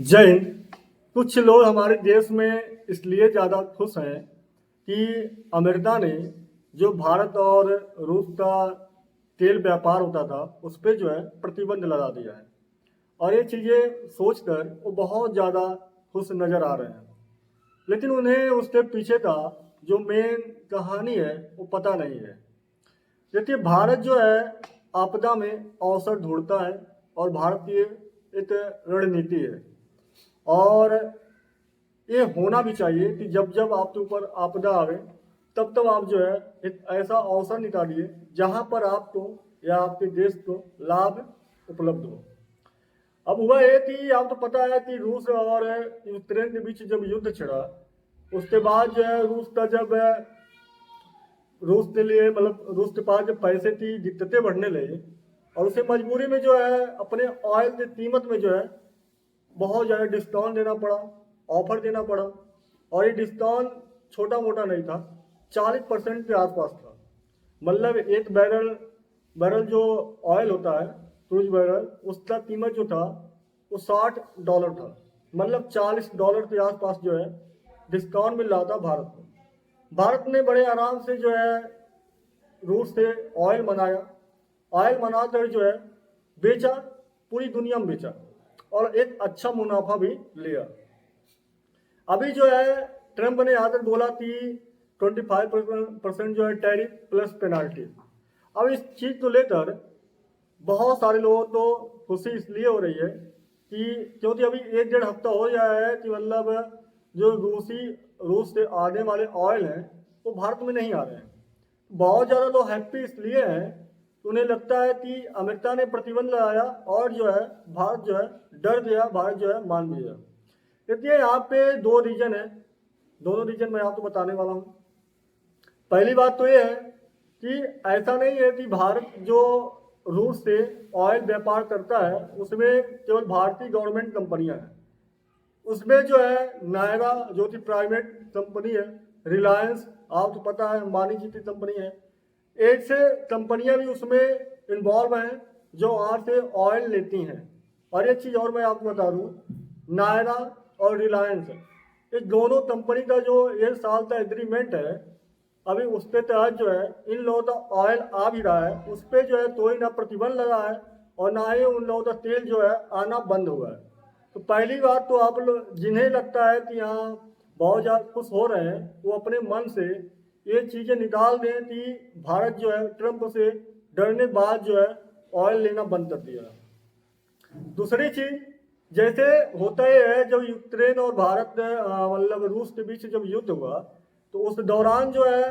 जय हिंद। कुछ लोग हमारे देश में इसलिए ज़्यादा खुश हैं कि अमेरिका ने जो भारत और रूस का तेल व्यापार होता था उस पर जो है प्रतिबंध लगा दिया है। और ये चीज़ें सोचकर वो बहुत ज़्यादा खुश नज़र आ रहे हैं, लेकिन उन्हें उसके पीछे का जो मेन कहानी है वो पता नहीं है। देखिए, भारत जो है आपदा में अवसर ढूंढता है और भारत की एक रणनीति है। और ये होना भी चाहिए कि जब जब आपके ऊपर आपदा आवे तब तब आप जो है एक ऐसा अवसर निकालिए जहां पर आपको या आपके देश को लाभ उपलब्ध हो। अब हुआ ये कि आपको पता है कि रूस और यूक्रेन के बीच जब युद्ध छिड़ा, उसके बाद जो है रूस का जब रूस के लिए मतलब रूस के पास जब पैसे की दिक्कतें बढ़ने लगी और उसे मजबूरी में जो है अपने ऑयल की कीमत में जो है बहुत ज़्यादा डिस्काउंट देना पड़ा, ऑफर देना पड़ा। और ये डिस्काउंट छोटा मोटा नहीं था, 40% के आसपास था। मतलब एक बैरल बैरल जो ऑयल होता है, क्रूज बैरल, उसका कीमत जो था वो $60 था। मतलब $40 के आसपास जो है डिस्काउंट मिल रहा था भारत को। भारत ने बड़े आराम से जो है रूस से ऑयल मंगाया, ऑयल मंगाकर जो है बेचा, पूरी दुनिया में बेचा और एक अच्छा मुनाफा भी लिया। अभी जो है ट्रंप ने आकर बोला कि 25% जो है टैरिफ प्लस पेनाल्टी। अब इस चीज़ को लेकर बहुत सारे लोगों को खुशी इसलिए हो रही है कि क्योंकि अभी 1-1.5 हफ्ता हो गया है कि मतलब जो रूस से आने वाले ऑयल हैं वो भारत में नहीं आ रहे हैं। बहुत ज़्यादा लोग हैप्पी इसलिए हैं, तो उन्हें लगता है कि अमेरिका ने प्रतिबंध लगाया और जो है भारत जो है डर गया, भारत जो है मान भी गया। देखिए, यहाँ पे दो रीजन है, दोनों रीजन मैं आपको बताने वाला हूँ। पहली बात तो ये है कि ऐसा नहीं है कि भारत जो रूस से ऑयल व्यापार करता है उसमें केवल भारतीय गवर्नमेंट कंपनियां हैं। उसमें जो है नायरा जो कि प्राइवेट कंपनी है, रिलायंस आपको पता है अंबानी जी की कंपनी है, एक से कंपनियां भी उसमें इन्वॉल्व हैं जो वहाँ से ऑयल लेती हैं। और एक चीज़ और मैं आपको बता दूँ, नायरा और रिलायंस ये दोनों कंपनी का जो 1 साल का एग्रीमेंट है, अभी उसके तहत जो है इन लोगों का ऑयल आ भी रहा है, उस पर जो है कोई ना प्रतिबंध लगा है और ना ही उन लोगों का तेल जो है आना बंद हुआ है। तो पहली बात तो आप लोग जिन्हें लगता है कि यहाँ बहुत ज़्यादा खुश हो रहे हैं वो अपने मन से ये चीज़ें निकाल दें कि भारत जो है ट्रंप से डरने बाद जो है ऑयल लेना बंद कर दिया। दूसरी चीज, जैसे होता ही है जब यूक्रेन और भारत मतलब रूस के बीच जब युद्ध हुआ तो उस दौरान जो है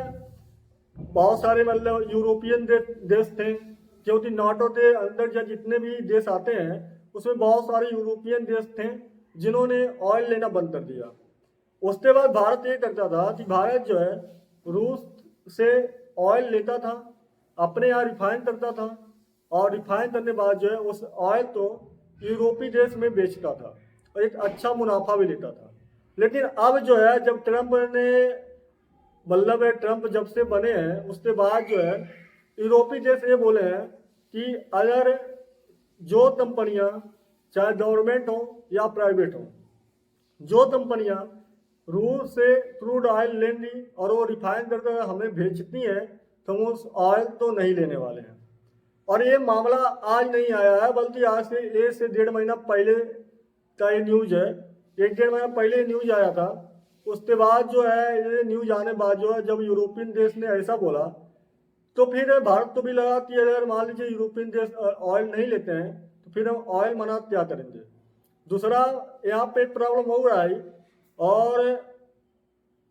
बहुत सारे मतलब यूरोपियन देश थे, क्योंकि नाटो के अंदर जब जितने भी देश आते हैं उसमें बहुत सारे यूरोपियन देश थे जिन्होंने ऑयल लेना बंद कर दिया। उसके बाद भारत ये करता था कि भारत जो है रूस से ऑयल लेता था, अपने यहाँ रिफाइन करता था और रिफाइन करने बाद जो है उस ऑयल को यूरोपीय देश में बेचता था और एक अच्छा मुनाफा भी लेता था। लेकिन अब जो है जब ट्रंप ने मतलब ट्रंप जब से बने हैं उसके बाद जो है यूरोपीय देश ये बोले हैं कि अगर जो कंपनियां चाहे गवर्नमेंट हो या प्राइवेट हो, जो कंपनियां रूस से क्रूड ऑयल लेंगी और वो रिफाइन करके हमें भेजती हैं तो हम उस ऑयल तो नहीं लेने वाले हैं। और ये मामला आज नहीं आया है, बल्कि आज से 1 से 1.5 महीना पहले का ये न्यूज है। 1-1.5 महीना पहले न्यूज आया था। उसके बाद जो है ये न्यूज आने बाद जो है जब यूरोपियन देश ने ऐसा बोला तो फिर भारत को भी लगा कि अगर मान लीजिए यूरोपियन देश ऑयल नहीं लेते हैं तो फिर हम ऑयल मना क्या करेंगे। दूसरा, यहाँ पे एक प्रॉब्लम हो रहा है और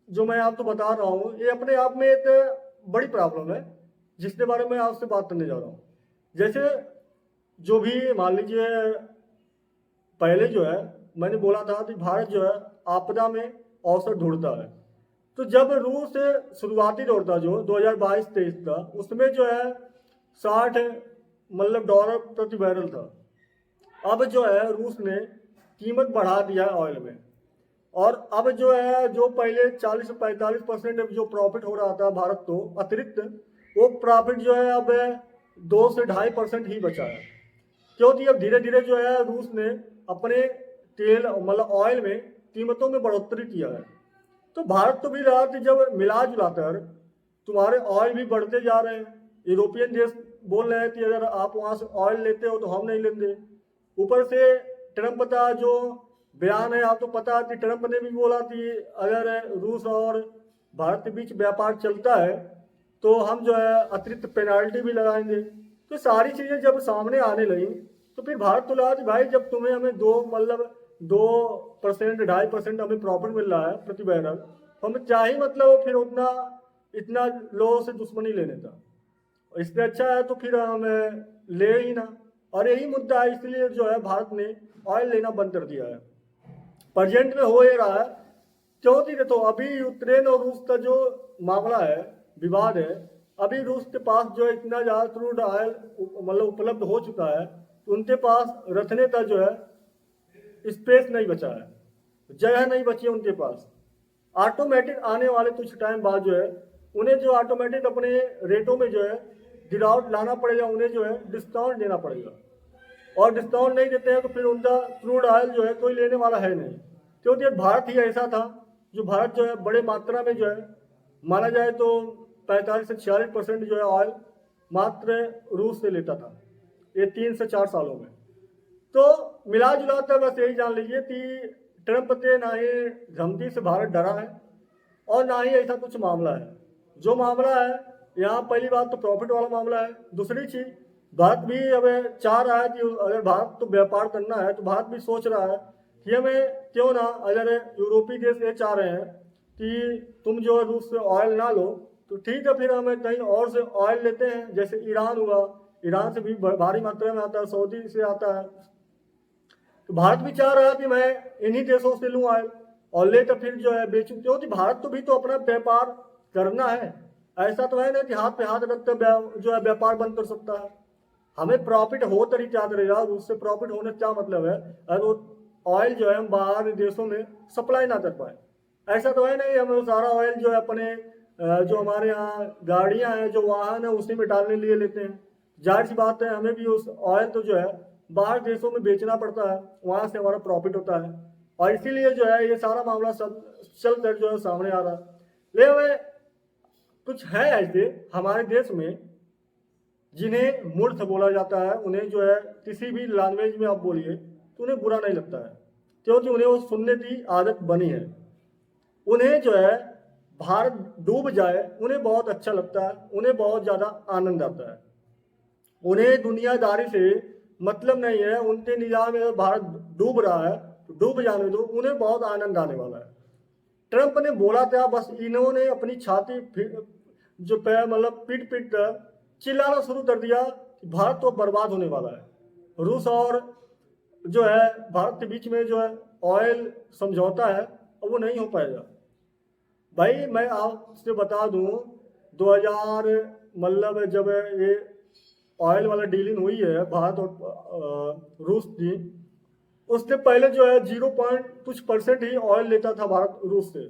जो मैं आपको बता रहा हूँ ये अपने आप में एक बड़ी प्रॉब्लम है जिसके बारे में आपसे बात करने जा रहा हूँ। जैसे जो भी मान लीजिए पहले जो है मैंने बोला था कि भारत जो है आपदा में अवसर ढूंढता है, तो जब रूस शुरुआती दौर था जो 2022-23 का, उसमें जो है 60 मतलब डॉलर प्रति बैरल था। अब जो है रूस ने कीमत बढ़ा दिया है ऑयल में और अब जो है जो पहले 40 से 45% जो प्रॉफिट हो रहा था भारत को अतिरिक्त, वो प्रॉफिट जो है अब 2 से 2.5% ही बचा है। क्योंकि अब धीरे धीरे जो है रूस ने अपने तेल मतलब ऑयल में कीमतों में बढ़ोतरी किया है। तो भारत तो भी रहा कि जब मिला जुलाकर तुम्हारे ऑयल भी बढ़ते जा रहे हैं। यूरोपियन देश बोल रहे हैं कि अगर आप वहाँ से ऑयल लेते हो तो हम नहीं लेंगे। ऊपर से ट्रंप का जो बयान है, आपको पता है कि ट्रंप ने भी बोला कि अगर रूस और भारत के बीच व्यापार चलता है तो हम जो है अतिरिक्त पेनाल्टी भी लगाएंगे। तो सारी चीज़ें जब सामने आने लगी तो फिर भारत तो लगा कि भाई जब तुम्हें हमें 2% 2.5% हमें प्रॉफिट मिल रहा है प्रति बैरल, तो हमें क्या ही मतलब फिर उतना इतना लोगों से दुश्मनी लेने का। इससे अच्छा है तो फिर हम ले ही ना। और यही मुद्दा है, इसलिए जो है भारत ने ऑयल लेना बंद कर दिया है। प्रेजेंट में हो ये रहा है क्योंकि देखो अभी यूक्रेन और रूस का जो मामला है, विवाद है, अभी रूस के पास जो है इतना ज़्यादा क्रूड ऑयल मतलब उपलब्ध हो चुका है तो उनके पास रखने का जो है स्पेस नहीं बचा है, जगह नहीं बची है उनके पास। ऑटोमेटिक आने वाले कुछ टाइम बाद जो है उन्हें जो ऑटोमेटिक अपने रेटों में जो है गिरावट लाना पड़ेगा, उन्हें जो है डिस्काउंट देना पड़ेगा। और डिस्काउंट नहीं देते हैं तो फिर उनका क्रूड ऑयल जो है कोई लेने वाला है नहीं। क्योंकि भारत ही ऐसा था जो भारत जो है बड़े मात्रा में जो है माना जाए तो 45 से 46% जो है ऑयल मात्र रूस से लेता था ये 3 से 4 सालों में। तो मिला जुला कर बस यही जान लीजिए कि ट्रंप के ना ही धमकी से भारत डरा है और ना ही ऐसा कुछ मामला है। जो मामला है यहाँ पहली बात तो प्रॉफिट वाला मामला है। दूसरी चीज भारत भी अब चाह रहा है कि अगर भारत तो व्यापार करना है तो भारत भी सोच रहा है कि हमें क्यों ना, अगर यूरोपीय देश ये चाह रहे हैं कि तुम जो रूस से ऑयल ना लो तो ठीक है फिर हमें कहीं और से ऑयल लेते हैं। जैसे ईरान हुआ, ईरान से भी भारी मात्रा में आता है, सऊदी से आता है। तो भारत भी चाह रहा है कि मैं इन्हीं देशों से लूँ ऑयल और ले तो फिर जो है बेचूं, क्योंकि भारत तो भी तो अपना व्यापार करना है। ऐसा तो है ना कि हाथ पे हाथ रखते जो है व्यापार बंद कर सकता है। हमें प्रॉफिट हो तभी क्या करेगा, उससे प्रॉफिट होने का क्या मतलब है अगर वो ऑयल जो है हम बाहर देशों में सप्लाई ना कर पाए। ऐसा तो है नहीं हम सारा ऑयल जो है अपने जो हमारे यहाँ गाड़ियाँ हैं, जो वाहन है उसी में डालने लिए लेते हैं। जाहिर सी बात है हमें भी उस ऑयल तो जो है बाहर देशों में बेचना पड़ता है, वहाँ से हमारा प्रॉफिट होता है। और इसीलिए जो है ये सारा मामला सब चल कर जो है सामने आ रहा है। लेकिन कुछ है ऐसे हमारे देश में जिन्हें मूर्ख बोला जाता है, उन्हें जो है किसी भी लैंग्वेज में आप बोलिए तो उन्हें बुरा नहीं लगता है, क्योंकि उन्हें वो सुनने की आदत बनी है। उन्हें जो है भारत डूब जाए उन्हें बहुत अच्छा लगता है, उन्हें बहुत ज़्यादा आनंद आता है। उन्हें दुनियादारी से मतलब नहीं है, उनके निगाह में भारत डूब रहा है तो डूब जाने दो, उन्हें बहुत आनंद आने वाला है। ट्रंप ने बोला था, बस इन्होंने अपनी छाती जो पैर मतलब पीट पीट कर चिल्लाना शुरू कर दिया कि भारत तो बर्बाद होने वाला है। रूस और जो है भारत के बीच में जो है ऑयल समझौता है और वो नहीं हो पाएगा। भाई मैं आपसे बता दूं 2000 मतलब जब ये ऑयल वाला डीलिंग हुई है भारत और रूस की, उससे पहले जो है 0 पॉइंट कुछ % ही ऑयल लेता था भारत रूस से।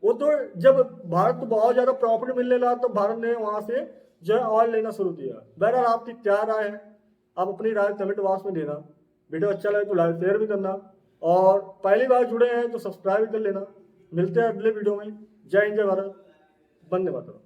वो तो जब भारत को बहुत ज्यादा प्रॉफिट मिलने लगा तो भारत ने वहां से जो है ऑयल लेना शुरू किया। बहरहाल आपकी क्या राय है, आप अपनी राय कमेंट बॉक्स में देना। वीडियो अच्छा लगे तो लाइक शेयर भी करना और पहली बार जुड़े हैं तो सब्सक्राइब भी कर लेना। मिलते हैं अगले वीडियो में। जय हिंद, जय भारत, वंदे मातरम।